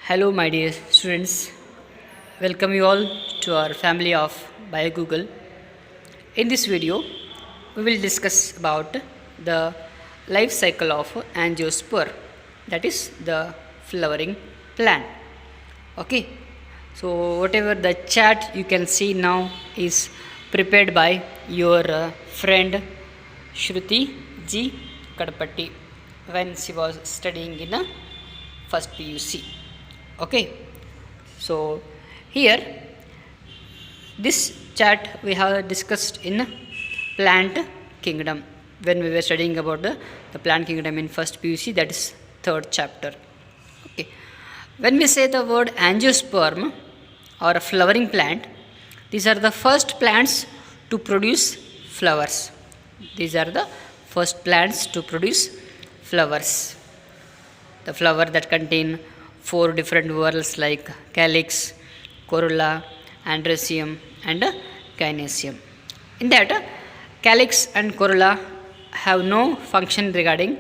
Hello, my dear students. Welcome you all to our family of BioGoogle. In this video, we will discuss about the life cycle of angiosperm, that is the flowering plant. Okay, so whatever the chat you can see now is prepared by your friend Shruti G. Kadpatti when she was studying in first PUC. Okay, so here this chat we have discussed in plant kingdom when we were studying about the plant kingdom in first PUC, that is third chapter. Okay, when we say the word angiosperm or a flowering plant, these are the first plants to produce flowers. These are the first plants to produce flowers. The flower that contain four different whorls like calyx, corolla, androecium and gynoecium. In that, calyx and corolla have no function regarding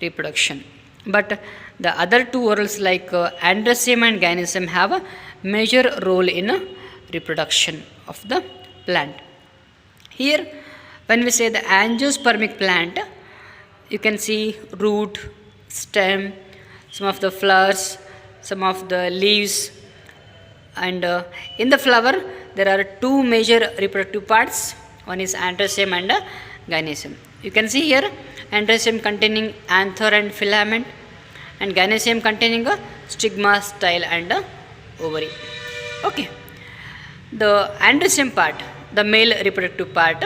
reproduction, but the other two whorls like androecium and gynoecium have a major role in reproduction of the plant. Here, when we say the angiospermic plant, you can see root, stem, some of the flowers, some of the leaves, and in the flower there are two major reproductive parts. One is androecium and gynoecium. You can see here androecium containing anther and filament, and gynoecium containing a stigma, style and ovary. Okay, the androecium part, the male reproductive part,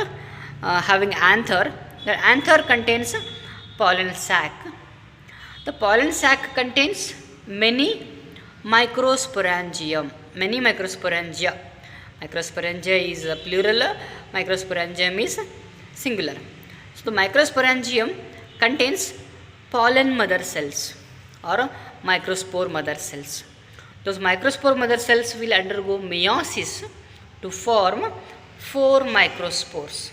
having anther. The anther contains pollen sac. The pollen sac contains many microsporangium. Many microsporangia. Microsporangia is plural, microsporangium is singular. So the microsporangium contains pollen mother cells or microspore mother cells. Those microspore mother cells will undergo meiosis to form four microspores.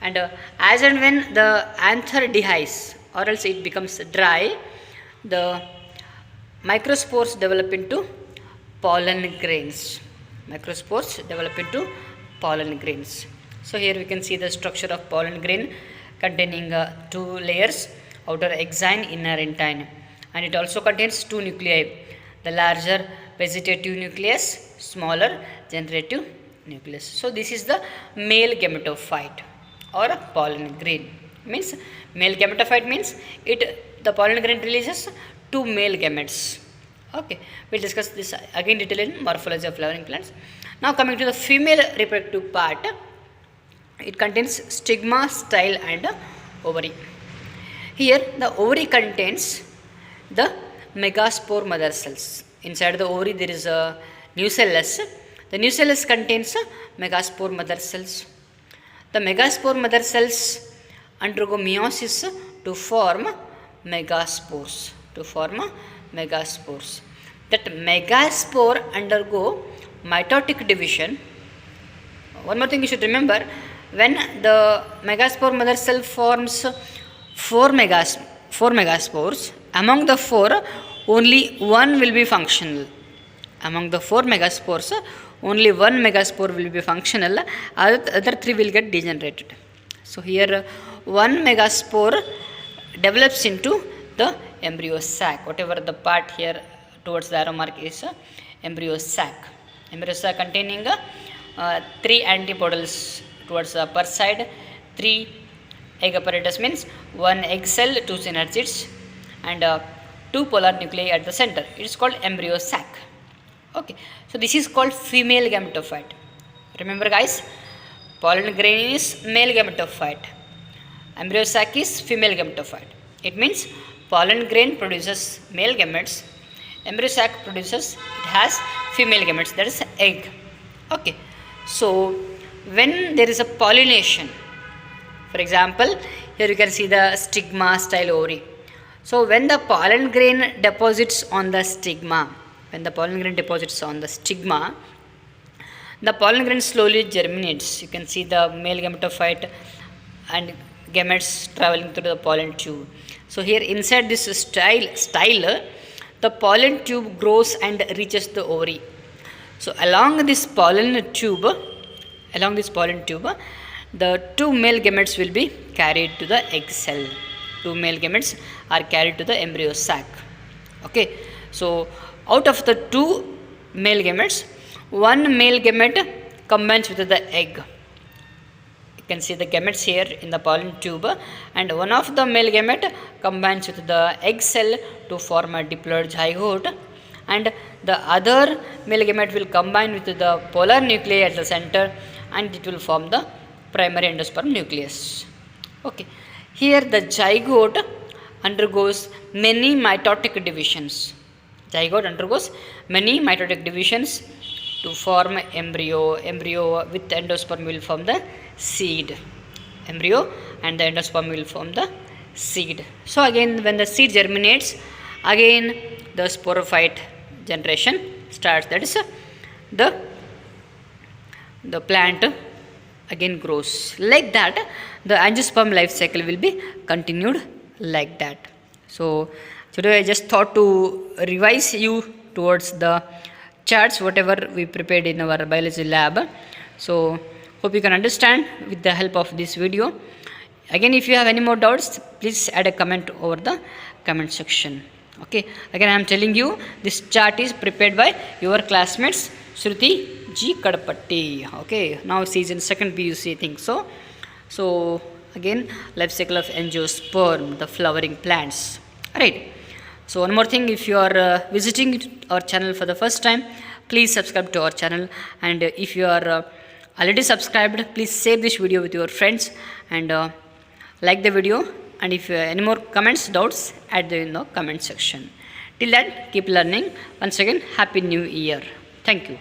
And as and when the anther dehisces or else it becomes dry, the microspores develop into pollen grains. So here we can see the structure of pollen grain containing two layers, outer exine, inner intine, and it also contains two nuclei, the larger vegetative nucleus, smaller generative nucleus. So this is the male gametophyte or pollen grain. Means male gametophyte means the pollen grain releases two male gametes. Okay, we'll discuss this again detail in morphology of flowering plants. Now coming to the female reproductive part, it contains stigma, style and ovary. Here the ovary contains the megaspore mother cells. Inside the ovary there is a nucellus. The nucellus contains megaspore mother cells. The megaspore mother cells undergo meiosis to form megaspores. That megaspore undergo mitotic division. One more thing you should remember, when the megaspore mother cell forms four megaspores, among the four only one will be functional. Among the four megaspores, only one megaspore will be functional, other three will get degenerated. So here one megaspore develops into the embryo sac. Whatever the part here towards the arrow mark is embryo sac. Embryo sac containing three antipodals towards the upper side, three egg apparatus means one egg cell, two synergids and two polar nuclei at the center. It is called embryo sac. Okay, so this is called female gametophyte. Remember guys, pollen grain is male gametophyte, embryo sac is female gametophyte. It means pollen grain produces male gametes, embryo sac produces, it has female gametes, that is egg. Okay, so when there is a pollination, for example, here you can see the stigma, style, ovary. So when the pollen grain deposits on the stigma, the pollen grain slowly germinates. You can see the male gametophyte and gametes traveling through the pollen tube. So here inside this style, the pollen tube grows and reaches the ovary. So along this pollen tube, the two male gametes will be carried to the egg cell. Two male gametes are carried to the embryo sac. Okay, so out of the two male gametes, one male gamete combines with the egg. You can see the gametes here in the pollen tube, and one of the male gamete combines with the egg cell to form a diploid zygote, and the other male gamete will combine with the polar nuclei at the center, and it will form the primary endosperm nucleus. Okay, here the zygote undergoes many mitotic divisions. Zygote undergoes many mitotic divisions to form embryo. Embryo with endosperm will form the seed. Embryo and the endosperm will form the seed. So again, when the seed germinates, again the sporophyte generation starts. That is the plant again grows. Like that, the angiosperm life cycle will be continued like that. So today I just thought to revise you towards the charts whatever we prepared in our biology lab. So hope you can understand with the help of this video. Again, if you have any more doubts, please add a comment over the comment section. Okay, again I am telling you, this chart is prepared by your classmates Shruti G Kadapatti. Okay, now she is in second PUC, I think so. So again, life cycle of angiosperm, the flowering plants. Alright, so one more thing, if you are visiting our channel for the first time, please subscribe to our channel, and if you are already subscribed, please save this video with your friends and like the video, and if you have any more comments, doubts, add them in the comment section. Till then, keep learning. Once again, Happy New Year. Thank you.